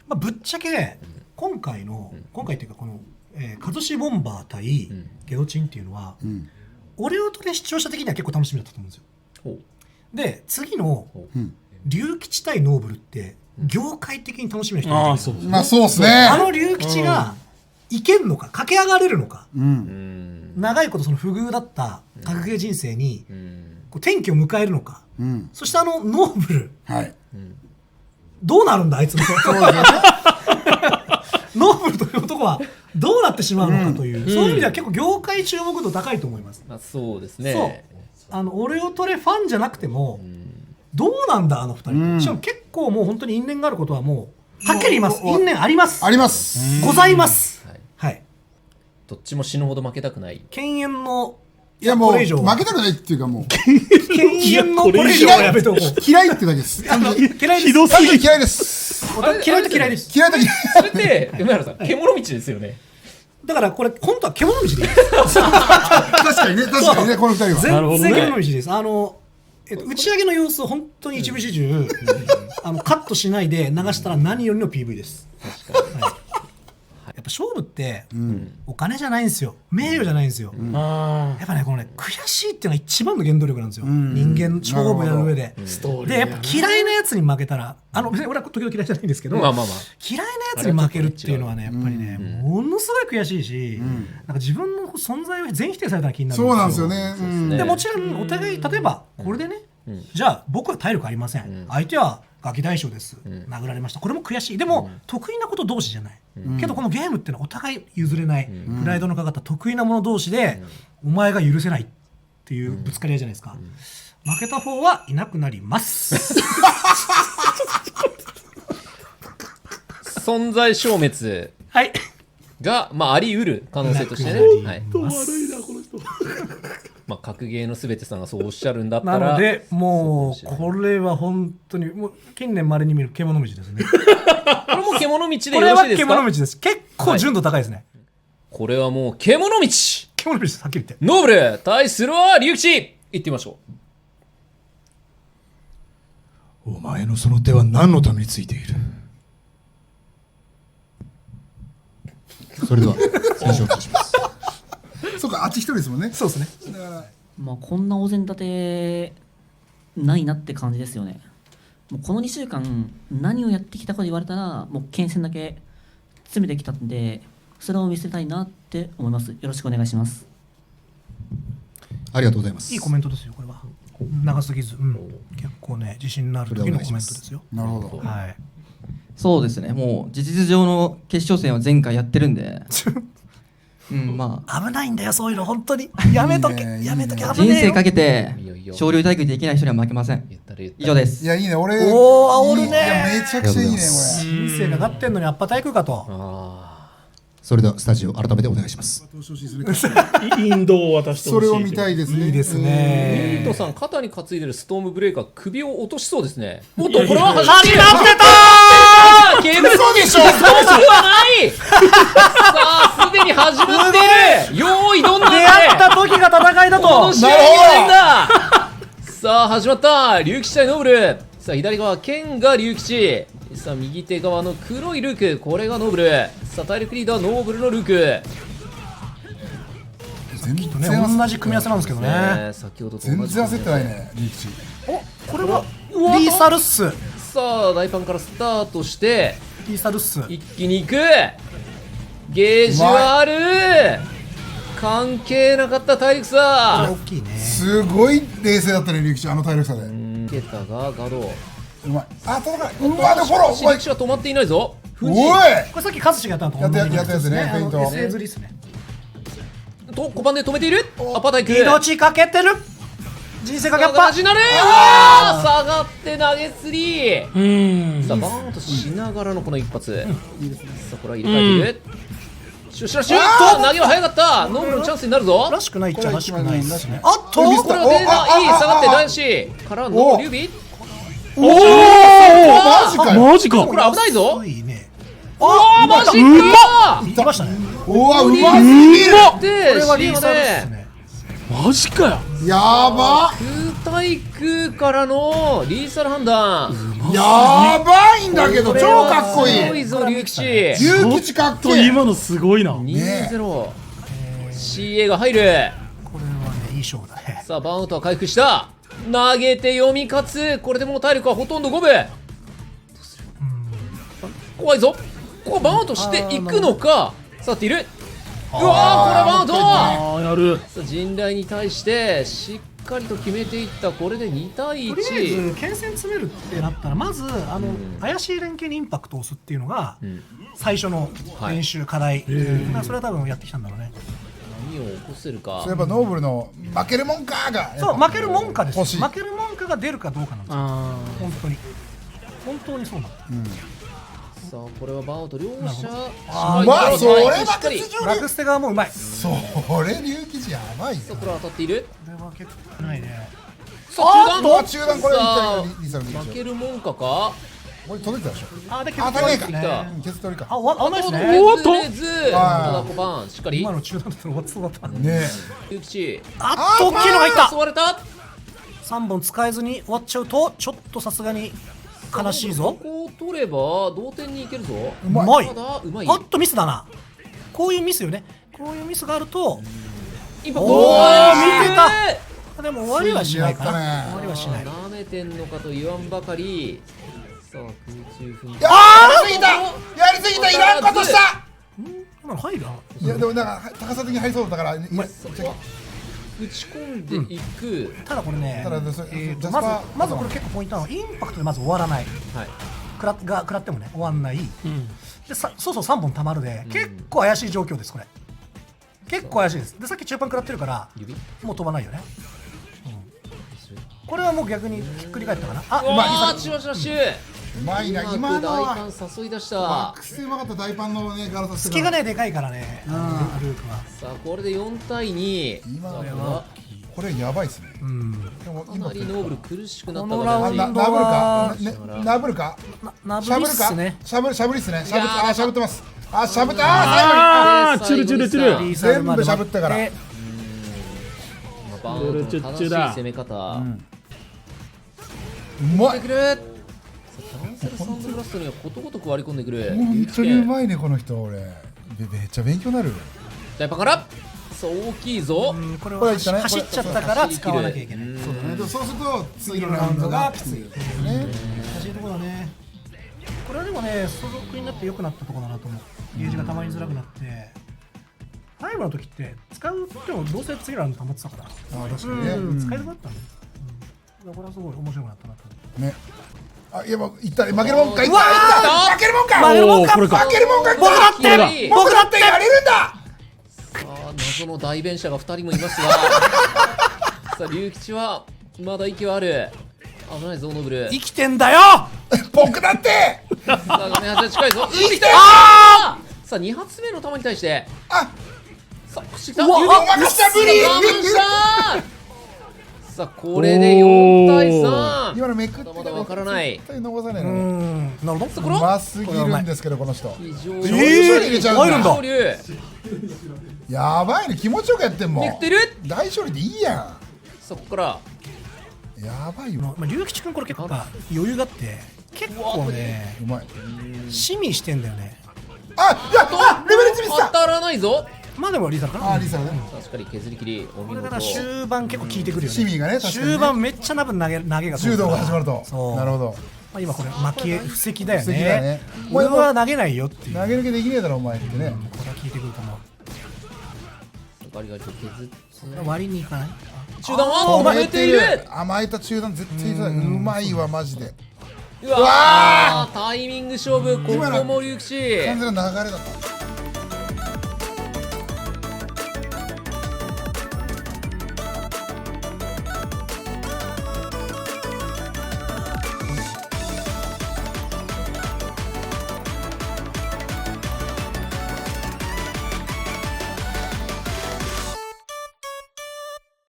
まあ、ぶっちゃけ今回っていうかこの、カズシボンバー対ゲドチンっていうのは、俺をとね視聴者的には結構楽しみだったと思うんですよ。で次の龍吉対ノーブルって業界的に楽しみな人いるじゃないですか。まあそうですね。あの龍吉がいけんのか駆け上がれるのか、長いことその不遇だった格ゲー人生にこう転機を迎えるのか、そしてノーブル、どうなるんだあいつのノーブルという男はどうなってしまうのかという、そういう意味では結構業界注目度高いと思います。そうですね。俺をトレファンじゃなくても、どうなんだあの二人、しかも結構もう本当に因縁があることはもうはっきり言います。因縁あります。あります。ございます。はい。どっちも死ぬほど負けたくない。犬猿のいやもう負けたくないっていうかもう犬猿のこれ以上はやめておこう。嫌いってだけです。嫌いです。ひどすぎる。嫌いです。嫌いと嫌いです。嫌いと嫌い。それって梅原さん獣道ですよね。だからこれ本当は獣道でいい。確かにね、確かにね、この二人は。全然獣道です。打ち上げの様子を本当に一部始終カットしないで流したら何よりの PV です。やっぱ勝負ってお金じゃないんですよ、名誉じゃないんですよ。やっぱねこのね悔しいっていうのが一番の原動力なんですよ、人間勝負やる上で。でやっぱ嫌いなやつに負けたら別に俺は時々嫌いじゃないんですけど、嫌いなやつに負けるっていうのはねやっぱりねものすごい悔しいし、なんか自分の存在を全否定された気になるんですよ。そうなんですよね。でもちろんお互い例えばこれでね、じゃあ僕は体力ありません、相手はガキ大将です、殴られました、これも悔しい。でも得意なこと同士じゃない、けどこのゲームってのはお互い譲れない、プライドのかかった得意なもの同士で、お前が許せないっていうぶつかり合いじゃないですか。負けた方はいなくなります存在消滅が、まあ、あり得る可能性としてね。悪いなこの人まあ格ゲーのすべてさんがそうおっしゃるんだったら、なのでもうこれは本当にもう近年まれに見る獣道ですねこれも獣道でよろしいですか。これは獣道です。結構純度高いですね、これはもう獣道獣道です。はっきり言ってノーブル対するは龍吉、いってみましょお前のその手は何のためについている。それでは選手を出しますそうか、あっち一人ですもんね。そうですね。まあこんなお膳立てないなって感じですよね。もうこの2週間何をやってきたかと言われたらもう剣戦だけ詰めてきたんで、それを見せたいなって思います。よろしくお願いします。ありがとうございます。いいコメントですよこれは。長すぎず、結構ね自信のある時のコメントですよ。なるほど。はい。そうですね、もう事実上の決勝戦は前回やってるんでまあ危ないんだよそういうの本当にやめとけやめとけ、あ、危ねえよ。人生かけて昇竜大会できない人には負けません。以上です。いやいいね、俺おー煽るね。いやめちゃくちゃいいねこれ。人生かかってんのにアッパ体育かと。それではスタジオ改めてお願いします。インドを渡してほしい。それを見たいですね。いいですね。う。ミートさん肩に担いでるストームブレーカー首を落としそうですね。おっとこれは始まってたー。嘘でしょ。そうではないさあすでに始まっている。用意どんな出会った時が戦いだと。この試合にはないんだ。さあ始まった龍吉対ノーブル。さあ左側剣が龍吉、さあ右手側の黒いルーク、これがノーブル。さあ体力リーダーノーブルのルーク。全然同じ組み合わせなんですけどね。先ほどと全然焦ってないね、リーチ。おこれはリーサルッス。さあ大パンからスタートしてリーサルッス一気にいく。ゲージはある。関係なかった体力差。大きいね。すごい冷静だったね、リーチ。あの体力差でケタがガド。うまい。あ、届かない。うわ、でフォロー。シリキは止まっていないぞ。おい、これさっきカズシがやったのとやったやつね、フェイント。 SA 釣りですね。と小判で止めている。アパタイク命かけてる。人生かけっぱ。下がって投げ釣り。さあバーンとしながらのこの一発。さあこれは入れ替えている。シュッシュッシュッと投げは早かった。ノーブルのチャンスになるぞ。らしくないっちゃらしくないですね。これはデータいい。下がって男子からのリュウビ。マジか。これ危ないぞ。いいね。マジか。いきましたね。うわ、うますぎる。でこれはリーサルッスね。マジかよ。やば。空対空からのリーサル判断。やばいんだけど超かっこいいすごいぞ龍吉。龍吉かっとけえ今のすごいな。 2-0。CA が入る。これはねいい勝負だね。さあバウントは回復した。投げて読み勝つ。これでもう体力はほとんど5分。怖いぞ。ここバウントしていくのか。さあティル。うわー、これはバウント。ああやる。さあ陣雷に対してしっかりと決めていった。これで2対とりあえ1。ず剣戦詰めるってなったらまず怪しい連携にインパクトを押すっていうのが最初の練習課題、まあそれは多分やってきたんだろうね。何を起こせるか。そういえばノーブルの負けるもんかがそう負けるもんかです。欲しい負けるもんかが出るかどうかなんですよ。あ本当にそうなんだ。さあこれはバウント両者うわそれしっかり。爆ラクステ側もうまい。それ龍吉やばいよさあこれは当たっている。これは結構ないね。さあ中段。中段これさあリサル負けるもんかか。これ届いてたでしょであ足りないか削ってね削取りかあないですね。削れず。ただ小判しっかり。今の中断だったら終わってそうだった。ね龍吉。大きいのが入った。襲われた。3本使えずに終わっちゃうとちょっとさすがに悲しいぞ。ここを取れば同点にいけるぞ。うまい。ただうまい。あっとミスだな。こういうミスよね。こういうミスがあるとインパクト。おー見てた。でも終わりはしないかな。ついにやったね終わりはしない。舐めてんのかと言わんばかり。さあ空中踏んで。やりすぎたやりすぎたいらんことした今の入る？いやでもなんか高さ的に入りそうだから打ち込んでいく。ただこれねただそジャスパまーずこれ結構ポイントなのはインパクトでまず終わらない。はい。食らってもね終わんない。うん。でそうそう3本たまるで結構怪しい状況ですこれ。結構怪しいです。でさっき中盤食らってるから指。もう飛ばないよね。これはもう逆にひっくり返ったかな。あうわー、リチワチワシュうまいなうまく大今のはパン誘い出した。学生うまかった大パンのねガラス隙がねでかいからねルークは。さあこれで4対2。今のさあこれはこれやばいっすねでもかなりノーブル苦しくなったこのラウンドナブルかナブルかナブしゃぶるかリっすね。しゃぶりっすねしゃぶいやーしゃぶってますしゃぶったああチルチルチル。リーサルまで全部しゃぶったからでバウンドの正しい攻め方。うまいくる。さあキャンセルサンドブラストにはことごとく割り込んでくる。本当にうまいねこの人俺めっちゃ勉強になる大パンからさあ大きいぞ。これをこれいったね走っちゃったから使わなきゃいけない。うんそうだねでもそうすると次のラウンドがきついね難しいところだね。これはでもね所属になって良くなったところだなと思う。ゲージがたまりづらくなってタイムの時って使うってもどうせ次のラウンド保ってたから確かにね使いたくなったんだよ。これはすごい面白くなったなと思って。ねいやもういった負けるもんかいっうわた負けるもんか負けるもんかおーこれか負けるもんか僕だって僕だってやれるんださあ謎の代弁者が2人もいますがさあ龍吉はまだ息はある。危ないぞノーブル。生きてんだよ。僕だってさあ画面端は近いぞ。生きてるさあ2発目の球に対してあさあ走ってきた。指を任せたブリ我慢したさあこれで4対3。今のめくってまだわからない絶対逃さないうのなるほど。これうますぎるんですけどこの人非常に入れちゃうんだ入るんだ勝利やばいね気持ちよくやってんもんめくってる。大勝利でいいやさあここからやばいよまあ龍吉君これ結構余裕があって結構ねうまい市民してんだよね。レベル1ミス当たらないぞ。まあでもリーサルかな。リサねさあしっかり削り切りお見事。これから終盤結構効いてくるよね。市民がね確かにね終盤めっちゃ多分投げが柔道が始まるとそうなるほどまあ今これ負け布石だよ布石だよねね。俺は投げないよっていう。投げ抜けできねえだろお前ってねこれは効いてくると思う。ガリガリと削って割りにいかない。中段は止めている。甘えた中段絶対うまいわマジでうわータイミング勝負ここも龍吉。完全な流れだった